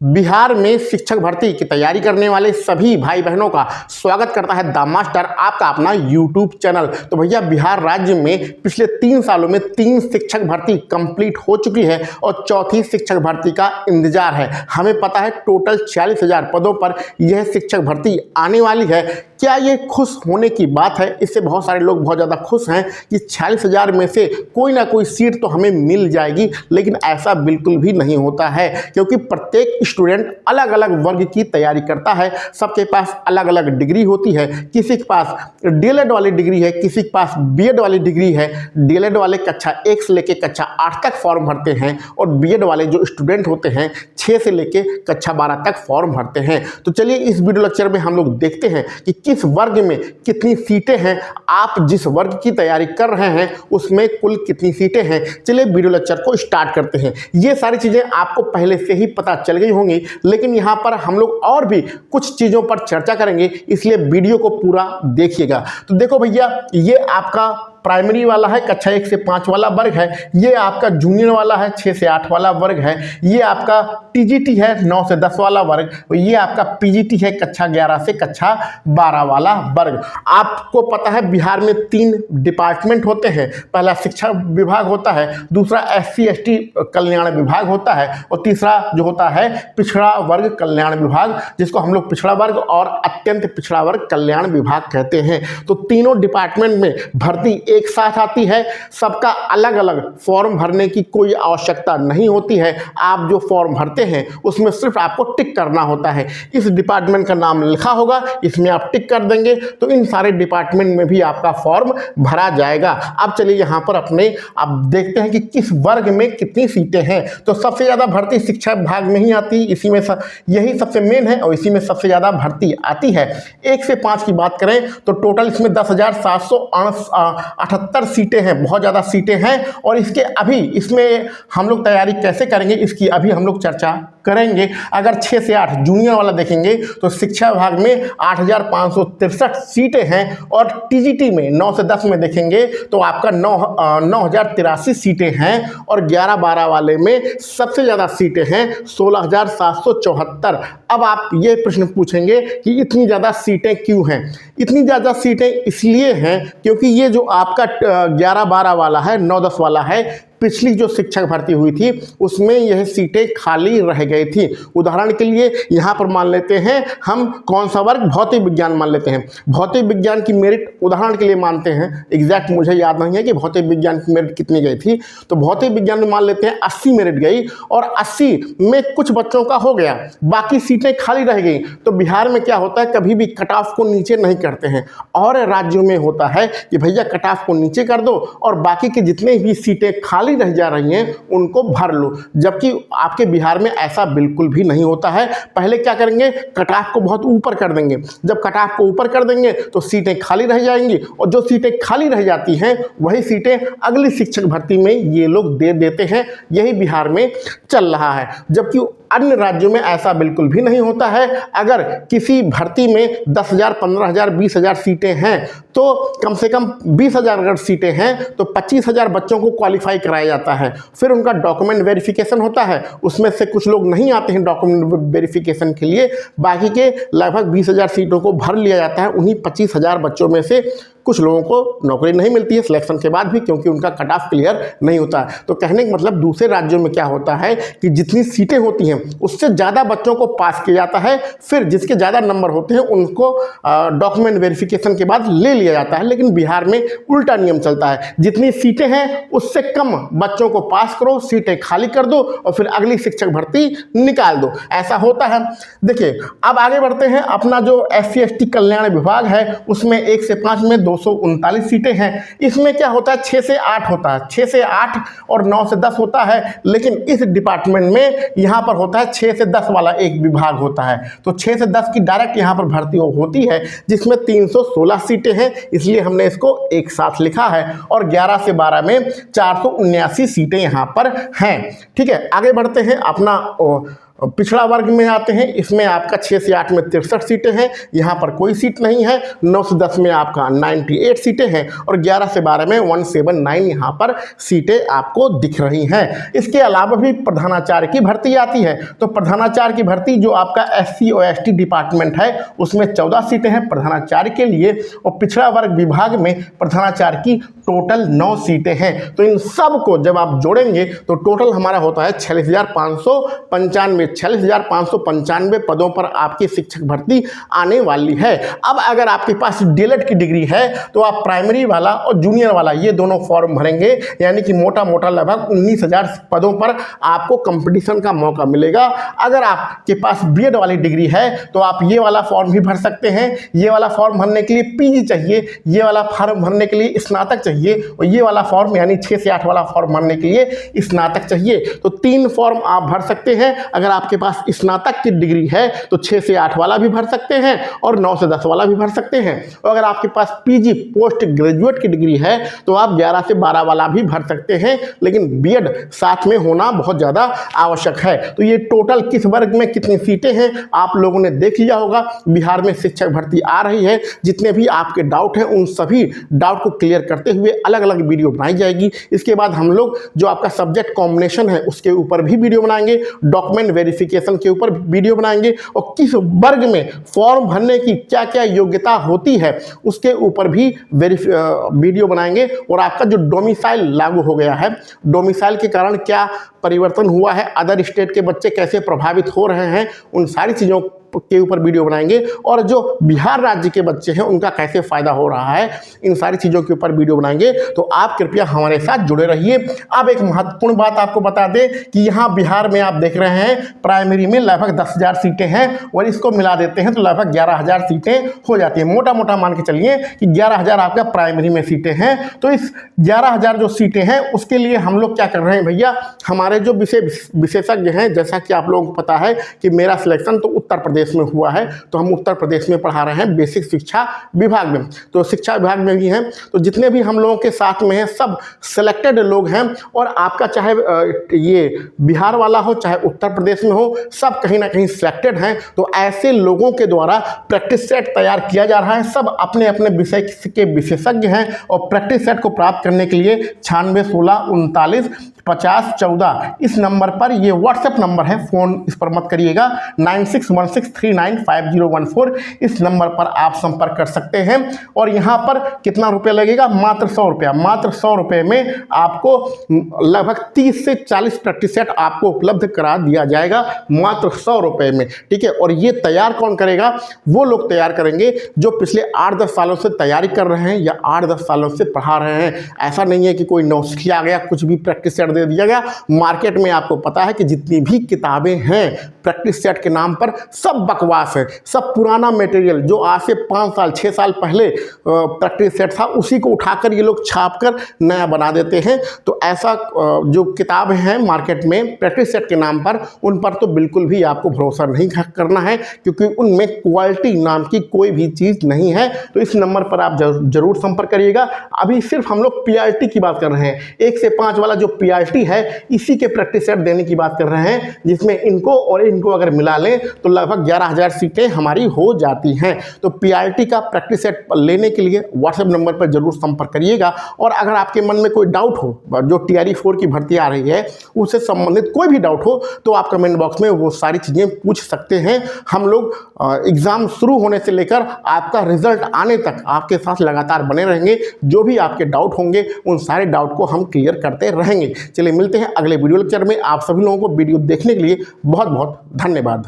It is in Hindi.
बिहार में शिक्षक भर्ती की तैयारी करने वाले सभी भाई बहनों का स्वागत करता है द मास्टर, आपका अपना यूट्यूब चैनल। तो भैया बिहार राज्य में पिछले 3 सालों में 3 शिक्षक भर्ती कंप्लीट हो चुकी है और चौथी शिक्षक भर्ती का इंतजार है। हमें पता है टोटल 40,000 पदों पर यह शिक्षक भर्ती आने वाली है। क्या ये खुश होने की बात है? इससे बहुत सारे लोग बहुत ज़्यादा खुश हैं कि 40,000 में से कोई ना कोई सीट तो हमें मिल जाएगी, लेकिन ऐसा बिल्कुल भी नहीं होता है, क्योंकि प्रत्येक स्टूडेंट अलग अलग वर्ग की तैयारी करता है। सबके पास अलग अलग डिग्री होती है। किसी के पास डीएलएड वाली डिग्री है, किसी के पास बीएड वाली डिग्री है। डीएलएड वाले कक्षा 1 से लेकर कक्षा 8 तक फॉर्म भरते हैं और बीएड वाले जो स्टूडेंट होते हैं 6 से लेकर कक्षा 12 तक फॉर्म भरते हैं। तो चलिए इस वीडियो लेक्चर में हम लोग देखते हैं कि किस वर्ग में कितनी सीटें हैं, आप जिस वर्ग की तैयारी कर रहे हैं उसमें कुल कितनी सीटें हैं। चलिए वीडियो लेक्चर को स्टार्ट करते हैं। ये सारी चीज़ें आपको पहले से ही पता चल गई होंगी, लेकिन यहाँ पर हम लोग और भी कुछ चीज़ों पर चर्चा करेंगे, इसलिए वीडियो को पूरा देखिएगा। तो देखो भैया, ये आपका प्राइमरी वाला है, कक्षा 1 से 5 वाला वर्ग है। ये आपका जूनियर वाला है, 6 से 8 वाला वर्ग है। ये आपका टीजीटी है, 9 से 10 वाला वर्ग। और ये आपका पीजीटी है, कक्षा 11 से कक्षा 12 वाला वर्ग। आपको पता है बिहार में 3 डिपार्टमेंट होते हैं। पहला शिक्षा विभाग होता है, दूसरा SC/ST कल्याण विभाग होता है और तीसरा जो होता है पिछड़ा वर्ग कल्याण विभाग, जिसको हम लोग पिछड़ा वर्ग और अत्यंत पिछड़ा वर्ग कल्याण विभाग कहते हैं। तो तीनों डिपार्टमेंट में भर्ती एक साथ आती है। सबका अलग अलग फॉर्म भरने की कोई आवश्यकता नहीं होती है। आप जो फॉर्म भरते हैं उसमें सिर्फ आपको टिक करना होता है। इस डिपार्टमेंट का नाम लिखा होगा, इसमें आप टिक कर देंगे तो इन सारे डिपार्टमेंट में भी आपका फॉर्म भरा जाएगा। अब चलिए यहाँ पर आप देखते हैं कि किस वर्ग में कितनी सीटें हैं। तो सबसे ज़्यादा भर्ती शिक्षा विभाग में ही आती है, इसी में यही सबसे मेन है और इसी में सबसे ज़्यादा भर्ती आती है। 1 से 5 की बात करें तो टोटल इसमें 10,778 सीटें हैं, बहुत ज़्यादा सीटें हैं। और इसमें हम लोग तैयारी कैसे करेंगे इसकी अभी हम लोग चर्चा करेंगे। अगर 6 से 8 जूनियर वाला देखेंगे तो शिक्षा विभाग में 8,563 सीटें हैं और टीजीटी में 9 से 10 में देखेंगे तो आपका 9,083 सीटें हैं और 11-12 वाले में सबसे ज़्यादा सीटें हैं, 16,774। अब आप ये प्रश्न पूछेंगे कि इतनी ज़्यादा सीटें क्यों हैं? इतनी ज़्यादा सीटें इसलिए हैं क्योंकि ये जो आपका 11-12 वाला है, 9-10 वाला है, पिछली जो शिक्षक भर्ती हुई थी उसमें यह सीटें खाली रह गई थी। उदाहरण के लिए यहाँ पर मान लेते हैं हम कौन सा वर्ग, भौतिक विज्ञान मान लेते हैं। भौतिक विज्ञान की मेरिट उदाहरण के लिए मानते हैं, एग्जैक्ट मुझे याद नहीं है कि भौतिक विज्ञान की मेरिट कितनी गई थी। तो भौतिक विज्ञान में मान लेते हैं 80 मेरिट गई और 80 में कुछ बच्चों का हो गया, बाकी सीटें खाली रह गई। तो बिहार में क्या होता है, कभी भी कट ऑफ को नीचे नहीं करते हैं। और राज्यों में होता है कि भैया कट ऑफ को नीचे कर दो और बाकी के जितने भी सीटें खाली रह जा रही हैं उनको भर लो, जबकि आपके बिहार में ऐसा बिल्कुल भी नहीं होता है। पहले क्या करेंगे, कट ऑफ को बहुत ऊपर कर देंगे। जब कट ऑफ को ऊपर कर देंगे तो सीटें खाली रह जाएंगी और जो सीटें खाली रह जाती हैं वही सीटें अगली शिक्षक भर्ती में ये लोग दे देते हैं। यही बिहार में चल रहा है, जबकि अन्य राज्यों में ऐसा बिल्कुल भी नहीं होता है। अगर किसी भर्ती में 10,000, 15,000, 20,000 सीटें हैं तो कम से कम 20,000 अगर सीटें हैं तो 25,000 बच्चों को क्वालिफाई कराया जाता है। फिर उनका डॉक्यूमेंट वेरिफिकेशन होता है, उसमें से कुछ लोग नहीं आते हैं डॉक्यूमेंट वेरिफिकेशन के लिए, बाकी के लगभग 20,000 सीटों को भर लिया जाता है। उन्हीं 25,000 बच्चों में से कुछ लोगों को नौकरी नहीं मिलती है सिलेक्शन के बाद भी, क्योंकि उनका कट ऑफ क्लियर नहीं होता है। तो कहने का मतलब दूसरे राज्यों में क्या होता है कि जितनी सीटें होती हैं उससे ज़्यादा बच्चों को पास किया जाता है, फिर जिसके ज़्यादा नंबर होते हैं उनको डॉक्यूमेंट वेरिफिकेशन के बाद ले लिया जाता है। लेकिन बिहार में उल्टा नियम चलता है, जितनी सीटें हैं उससे कम बच्चों को पास करो, सीटें खाली कर दो और फिर अगली शिक्षक भर्ती निकाल दो, ऐसा होता है। देखिए अब आगे बढ़ते हैं। अपना जो SC/ST कल्याण विभाग है उसमें 1 से 5 में 239 सीटें हैं। इसमें क्या होता है, 6 से 8 होता है, 6 से 8 और 9 से 10 होता है। लेकिन इस डिपार्टमेंट में यहाँ पर होता है 6 से 10 वाला एक विभाग होता है। तो 6 से 10 की डायरेक्ट यहाँ पर भर्ती होती है, जिसमें 316 सीटें हैं, इसलिए हमने इसको एक साथ लिखा है। और 11 से 12 में 479 सीटें यहाँ पर हैं। ठीक है, आगे बढ़ते हैं। अपना पिछड़ा वर्ग में आते हैं, इसमें आपका 6 से 8 में 63 सीटें हैं, यहाँ पर कोई सीट नहीं है। 9 से 10 में आपका 98 सीटें हैं और 11 से 12 में 179 यहाँ पर सीटें आपको दिख रही हैं। इसके अलावा भी प्रधानाचार्य की भर्ती आती है, तो प्रधानाचार्य की भर्ती जो आपका SC और ST डिपार्टमेंट है उसमें 14 सीटें हैं प्रधानाचार्य के लिए, और पिछड़ा वर्ग विभाग में प्रधानाचार्य की टोटल 9 सीटें हैं। तो इन सब को जब आप जोड़ेंगे तो टोटल हमारा होता है 46,595 पदों पर आपकी शिक्षक भर्ती आने वाली है। अब अगर आपके पास DELED की डिग्री है तो आप प्राइमरी वाला और जूनियर वाला ये दोनों फॉर्म भरेंगे, यानी कि मोटा मोटा लगभग 19,000 पदों पर आपको कंपटीशन का मौका मिलेगा। अगर आपके पास BED वाली डिग्री है तो आप ये वाला फॉर्म भी भर सकते हैं। ये वाला फॉर्म भरने के लिए PG चाहिए, ये वाला फॉर्म भरने के लिए स्नातक चाहिए, और ये वाला फॉर्म यानी 6 से 8 वाला फॉर्म भरने के लिए स्नातक चाहिए। तो 3 फॉर्म आप भर सकते हैं। अगर आपके पास स्नातक की डिग्री है तो 6 से 8 वाला भी भर सकते हैं और 9 से 10 वाला भी भर सकते हैं। और अगर आपके पास PG पोस्ट ग्रेजुएट की डिग्री है तो आप 11 से 12 वाला भी भर सकते हैं, लेकिन BED साथ में होना बहुत ज़्यादा आवश्यक है। तो ये टोटल किस वर्ग में कितनी सीटें हैं आप लोगों ने देख लिया होगा। बिहार में शिक्षक भर्ती आ रही है, जितने भी आपके डाउट हैं उन सभी डाउट को क्लियर करते हुए अलग अलग वीडियो बनाई जाएगी। इसके बाद हम लोग जो आपका सब्जेक्ट कॉम्बिनेशन है उसके ऊपर भी वीडियो बनाएंगे, डॉक्यूमेंट वेरिफिकेशन के ऊपर वीडियो बनाएंगे, और किस वर्ग में फॉर्म भरने की क्या क्या योग्यता होती है उसके ऊपर भी वीडियो बनाएंगे। और आपका जो डोमिसाइल लागू हो गया है, डोमिसाइल के कारण क्या परिवर्तन हुआ है, अदर स्टेट के बच्चे कैसे प्रभावित हो रहे हैं, उन सारी चीज़ों के ऊपर वीडियो बनाएंगे। और जो बिहार राज्य के बच्चे हैं उनका कैसे फ़ायदा हो रहा है, इन सारी चीज़ों के ऊपर वीडियो बनाएंगे। तो आप कृपया हमारे साथ जुड़े रहिए। अब एक महत्वपूर्ण बात आपको बता दें कि यहाँ बिहार में आप देख रहे हैं प्राइमरी में लगभग 10,000 सीटें हैं, और इसको मिला देते हैं तो लगभग 11,000 सीटें हो जाती हैं। मोटा मोटा मान के चलिए कि 11,000 आपका प्राइमरी में सीटें हैं। तो इस 11,000 जो सीटें हैं उसके लिए हम लोग क्या कर रहे हैं भैया, हमारे जो विशेषज्ञ हैं, जैसा कि आप लोगों को पता है कि मेरा सिलेक्शन तो उत्तर प्रदेश में हुआ है, तो हम उत्तर प्रदेश में पढ़ा रहे हैं बेसिक शिक्षा विभाग में, तो शिक्षा विभाग में भी हैं। तो जितने भी हम लोगों के साथ में हैं सब सिलेक्टेड लोग हैं, और आपका चाहे ये बिहार वाला हो चाहे उत्तर प्रदेश में हो, सब कहीं ना कहीं सिलेक्टेड हैं। तो ऐसे लोगों के द्वारा प्रैक्टिस सेट तैयार किया जा रहा है। सब अपने अपने विषय के विशेषज्ञ हैं, और प्रैक्टिस सेट को प्राप्त करने के लिए 96 16 39 50 14 इस नंबर पर, ये व्हाट्सएप नंबर है, फ़ोन इस पर मत करिएगा, 9616395014 इस नंबर पर आप संपर्क कर सकते हैं। और यहाँ पर कितना रुपये लगेगा, मात्र 100 रुपया। मात्र 100 रुपये में आपको लगभग 30 से 40 प्रैक्टिस सेट आपको उपलब्ध करा दिया जाएगा, मात्र 100 रुपये में। ठीक है, और ये तैयार कौन करेगा, वो लोग तैयार करेंगे जो पिछले 8-10 सालों से तैयारी कर रहे हैं या 8-10 सालों से पढ़ा रहे हैं। ऐसा नहीं है कि कोई नौसिखी आ गया कुछ भी प्रैक्टिस सेट दे दिया गया। मार्केट में आपको पता है कि जितनी भी किताबें हैं प्रैक्टिस सेट के नाम पर सब बकवास है, सब पुराना मटेरियल जो आज से 5 साल 6 साल पहले प्रैक्टिस सेट था उसी को उठाकर ये लोग छापकर नया बना देते हैं। तो ऐसा जो किताबें हैं मार्केट में प्रैक्टिस सेट के नाम पर, उन पर तो बिल्कुल भी आपको भरोसा नहीं करना है, क्योंकि उनमें क्वालिटी नाम की कोई भी चीज़ नहीं है। तो इस नंबर पर आप जरूर संपर्क करिएगा। अभी सिर्फ हम लोग PRT की बात कर रहे हैं, 1 से 5 वाला जो PRT है इसी के प्रैक्टिस सेट देने की बात कर रहे हैं, जिसमें इनको और इनको अगर मिला लें तो लगभग 11,000 सीटें हमारी हो जाती हैं। तो PRT का प्रैक्टिस सेट लेने के लिए व्हाट्सएप नंबर पर जरूर संपर्क करिएगा। और अगर आपके मन में कोई डाउट हो, जो TRE 4 की भर्ती आ रही है उससे संबंधित कोई भी डाउट हो, तो आप कमेंट बॉक्स में वो सारी चीज़ें पूछ सकते हैं। हम लोग एग्ज़ाम शुरू होने से लेकर आपका रिजल्ट आने तक आपके साथ लगातार बने रहेंगे। जो भी आपके डाउट होंगे उन सारे डाउट को हम क्लियर करते रहेंगे। चलिए मिलते हैं अगले वीडियो लेक्चर में। आप सभी लोगों को वीडियो देखने के लिए बहुत बहुत धन्यवाद।